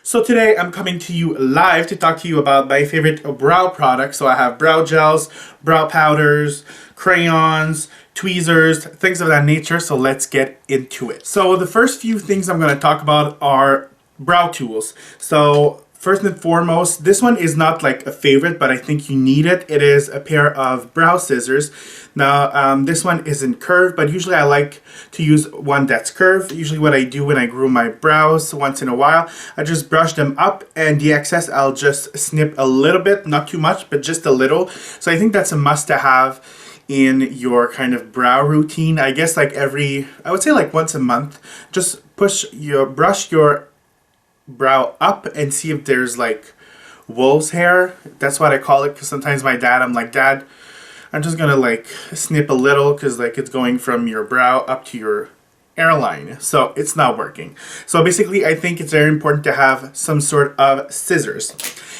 So today I'm coming to you live to talk to you about my favorite brow products. So I have brow gels, brow powders, crayons, tweezers, things of that nature. So let's get into it. So the first few things I'm going to talk about are brow tools. So first and foremost, this one is not like a favorite, but I think you need it. It is a pair of brow scissors. Now, this one isn't curved, but usually I like to use one that's curved. Usually what I do when I groom my brows once in a while, I just brush them up, and the excess I'll just snip a little bit, not too much, but just a little. So I think that's a must to have in your kind of brow routine. I guess like I would say like once a month, just brush your brow up and see if there's like wolf's hair. That's what I call it, because sometimes I'm like, Dad, I'm just gonna like snip a little, because like it's going from your brow up to your hairline, so it's not working. So basically I think it's very important to have some sort of scissors.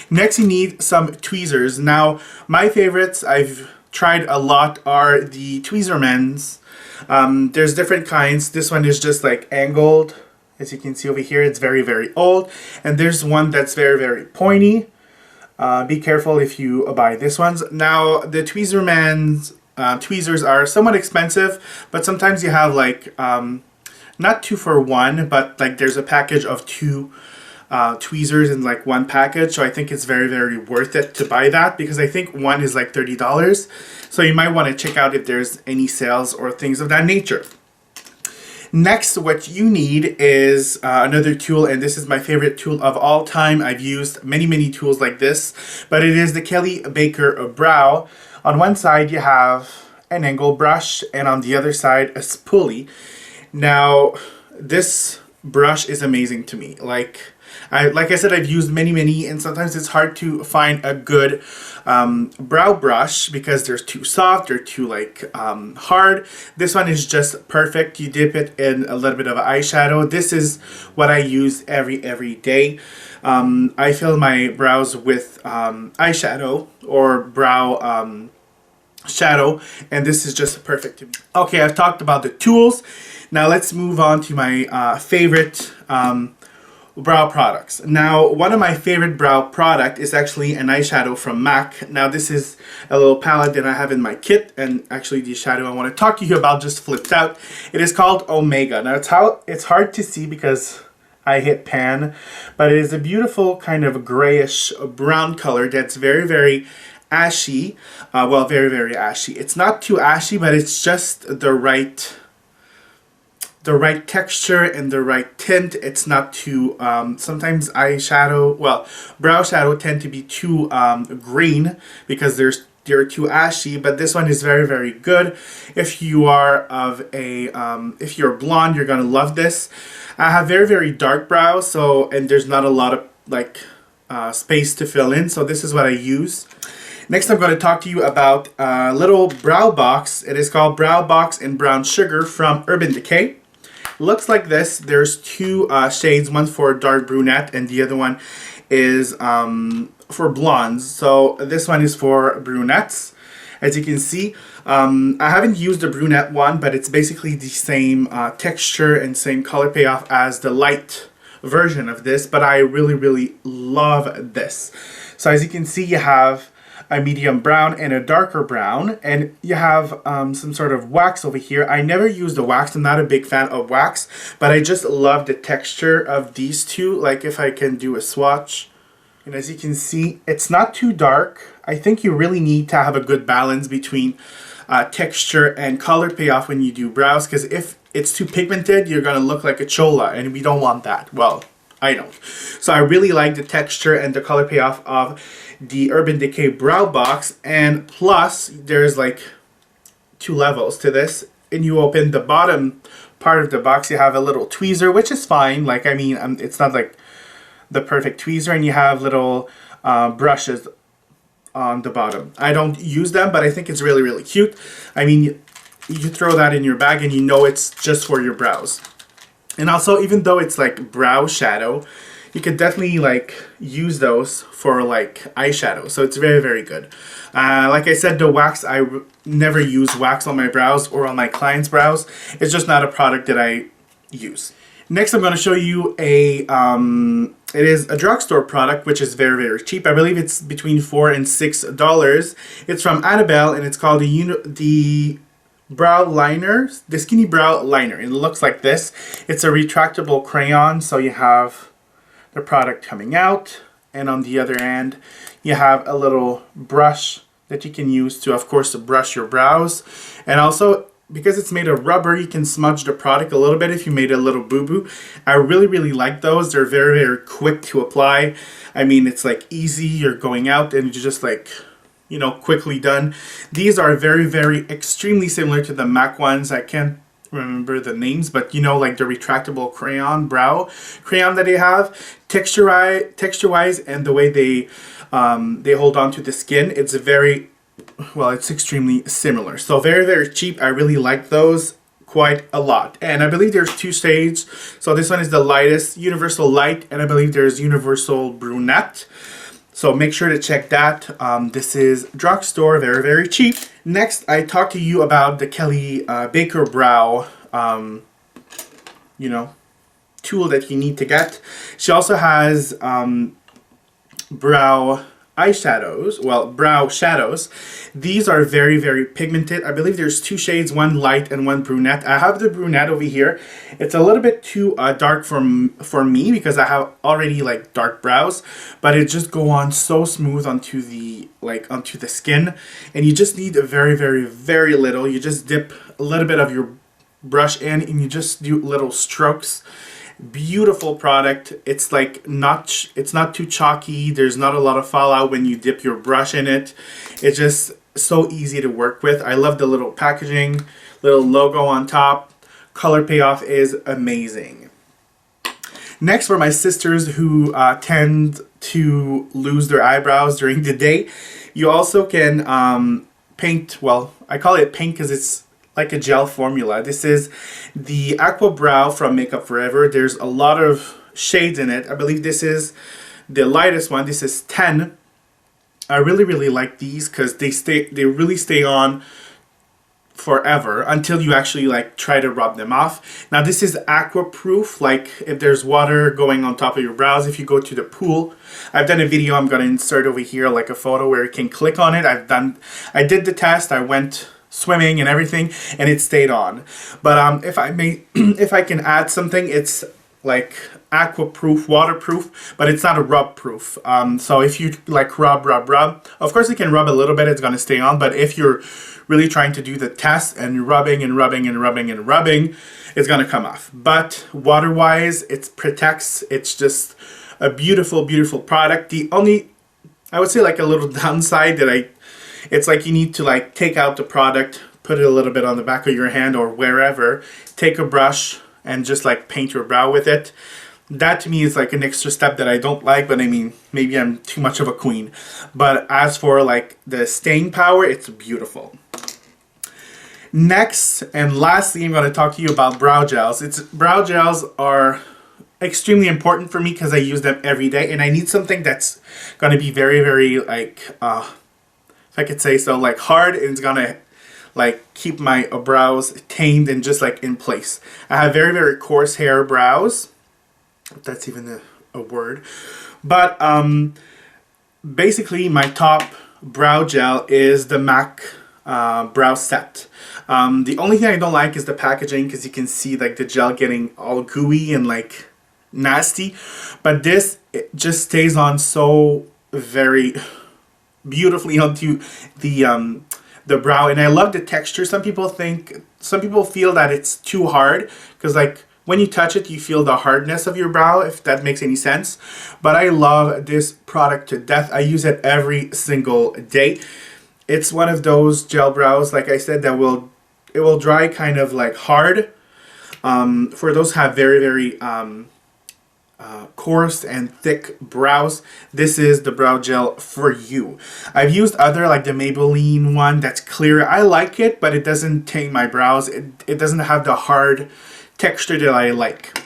Next, you need some tweezers. Now my favorites I've tried a lot are the Tweezermans. There's different kinds. This one is just like angled. As you can see over here, it's very, very old. And there's one that's very, very pointy. Be careful if you buy this ones. Now, the Tweezerman's tweezers are somewhat expensive, but sometimes you have like, not 2 for 1, but like there's a package of 2 tweezers in like one package. So I think it's very, very worth it to buy that, because I think one is like $30. So you might want to check out if there's any sales or things of that nature. Next, what you need is another tool, and this is my favorite tool of all time. I've used many, many tools like this, but it is the Kelley Baker brow. On one side, you have an angle brush, and on the other side, a spoolie. Now, this brush is amazing to me. Like I said, I've used many, and sometimes it's hard to find a good brow brush because they're too soft, they're too like hard. This one is just perfect. You dip it in a little bit of eyeshadow. This is what I use every day. I fill my brows with eyeshadow or brow shadow, and this is just perfect to me. Okay, I've talked about the tools. Now let's move on to my favorite brow products. Now, one of my favorite brow product is actually an eyeshadow from M.A.C. Now, this is a little palette that I have in my kit, and actually the shadow I want to talk to you about just flipped out. It is called Omega. Now, it's hard to see because I hit pan, but it is a beautiful kind of grayish brown color that's very, very ashy. Well, very, very ashy. It's not too ashy, but it's just the right texture and the right tint. It's not too, sometimes brow shadow tend to be too green because they're too ashy, but this one is very, very good. If you are if you're blonde, you're gonna love this. I have very, very dark brows, and there's not a lot of like space to fill in, so this is what I use. Next, I'm going to talk to you about a little brow box. It is called Brow Box in Brown Sugar from Decay. Looks like this. There's 2 shades, one for dark brunette and the other one is for blondes. So this one is for brunettes. As you can see, I haven't used the brunette one, but it's basically the same texture and same color payoff as the light version of this, but I really, really love this. So as you can see, you have a medium brown and a darker brown, and you have some sort of wax over here. I never use the wax. I'm not a big fan of wax, but I just love the texture of these two. Like if I can do a swatch, and as you can see, it's not too dark. I think you really need to have a good balance between texture and color payoff when you do brows, because if it's too pigmented, you're gonna look like a chola, and we don't want that. Well, I don't. So I really like the texture and the color payoff of the Decay brow box, and plus there's like 2 levels to this. And you open the bottom part of the box, you have a little tweezer, which is fine. Like, I mean, it's not like the perfect tweezer, and you have little brushes on the bottom. I don't use them, but I think it's really, really cute. I mean, you throw that in your bag and you know it's just for your brows. And also, even though it's like brow shadow, you could definitely like use those for like eyeshadow. So it's very, very good. Like I said, the wax, I never use wax on my brows or on my clients' brows. It's just not a product that I use. Next, I'm going to show you it is a drugstore product, which is very, very cheap. I believe it's between $4 and $6. It's from Annabelle, and it's called the brow liner, the skinny brow liner. It looks like this. It's a retractable crayon, so you have the product coming out, and on the other end, you have a little brush that you can use to, of course, to brush your brows, and also, because it's made of rubber, you can smudge the product a little bit if you made a little boo-boo. I really, really like those. They're very, very quick to apply. I mean, it's like easy. You're going out and you're just like, you know, quickly done. These are very, very extremely similar to the M.A.C ones. I can't remember the names, but you know, like the retractable brow crayon that they have. Texture-wise and the way they hold on to the skin, it's very... well, it's extremely similar. So very, very cheap. I really like those quite a lot. And I believe there's 2 shades. So this one is the lightest, Universal Light, and I believe there's Universal Brunette. So make sure to check that. This is drugstore, very, very cheap. Next, I talked to you about the Kelley Baker brow, you know, tool that you need to get. She also has brow eyeshadows, well, brow shadows. These are very, very pigmented. I believe there's 2 shades, one light and one brunette. I have the brunette over here. It's a little bit too dark for me because I have already like dark brows, but it just go on so smooth onto the skin, and you just need a very, very, very little. You just dip a little bit of your brush in and you just do little strokes. Beautiful product. It's like it's not too chalky. There's not a lot of fallout when you dip your brush in it. It's just so easy to work with. I love the little packaging, little logo on top. Color payoff is amazing. Next, for my sisters who tend to lose their eyebrows during the day, you also can paint, well, I call it paint because it's like a gel formula. This is the Aqua Brow from Makeup Forever. There's a lot of shades in it. I believe this is the lightest one. This is 10. I really, really like these because they really stay on forever until you actually like try to rub them off. Now this is aqua proof, like if there's water going on top of your brows, if you go to the pool. I've done a video, I'm gonna insert over here like a photo where you can click on it. I did the test, I went swimming and everything, and it stayed on. But if I can add something, it's like aqua proof, waterproof, but it's not a rub proof. So if you like rub, of course you can rub a little bit, it's gonna stay on. But if you're really trying to do the test and rubbing, it's gonna come off. But water wise, it protects. It's just a beautiful, beautiful product. The only, I would say, like a little downside that it's like you need to like take out the product, put it a little bit on the back of your hand or wherever, take a brush and just like paint your brow with it. That to me is like an extra step that I don't like, but I mean, maybe I'm too much of a queen. But as for like the staying power, it's beautiful. Next and lastly, I'm going to talk to you about brow gels. Brow gels are extremely important for me because I use them every day, and I need something that's going to be very, very like, if I could say so, like hard, and it's going to like keep my brows tamed and just like in place. I have very, very coarse hair brows, if that's even a word. But basically my top brow gel is the M.A.C brow set. The only thing I don't like is the packaging, because you can see like the gel getting all gooey and like nasty. But this, it just stays on so very beautifully onto the brow, and I love the texture. Some people feel that it's too hard, because like when you touch it you feel the hardness of your brow, if that makes any sense. But I love this product to death. I use it every single day. It's one of those gel brows, like I said, that it will dry kind of like hard. For those who have very, very coarse and thick brows, this is the brow gel for you. I've used other, like the Maybelline one that's clear. I like it, but it doesn't tame my brows. It doesn't have the hard texture that I like.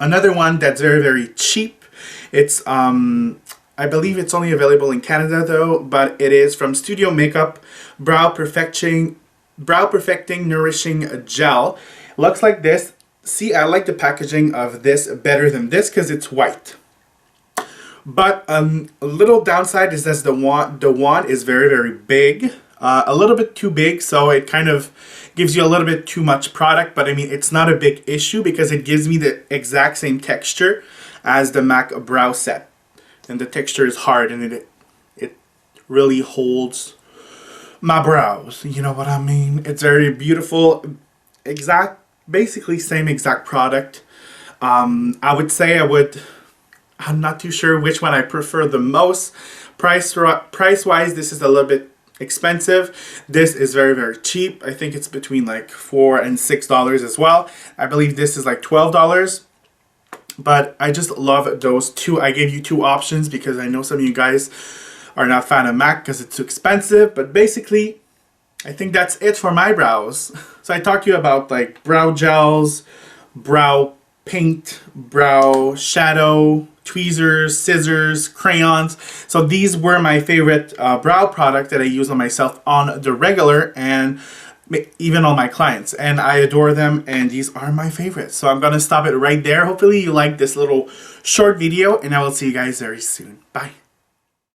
Another one that's very, very cheap. It's I believe it's only available in Canada though, but it is from Studio Makeup Brow Perfecting Nourishing Gel. Looks like this. see, I like the packaging of this better than this because it's white. But a little downside is that the wand is very, very big. A little bit too big, so it kind of gives you a little bit too much product. But I mean, it's not a big issue because it gives me the exact same texture as the M.A.C brow set. And the texture is hard, and it really holds my brows. You know what I mean? It's very beautiful. Basically same exact product. I would say I'm not too sure which one I prefer the most. Price-wise, this is a little bit expensive. This is very, very cheap. I think it's between like $4 and $6 as well. I believe this is like $12. But I just love those two. I gave you two options because I know some of you guys are not a fan of M.A.C because it's too expensive. But basically, I think that's it for my brows. So I talked to you about like brow gels, brow paint, brow shadow, tweezers, scissors, crayons. So these were my favorite brow product that I use on myself on the regular and even on my clients. And I adore them, and these are my favorites. So I'm gonna stop it right there. Hopefully you like this little short video, and I will see you guys very soon. Bye.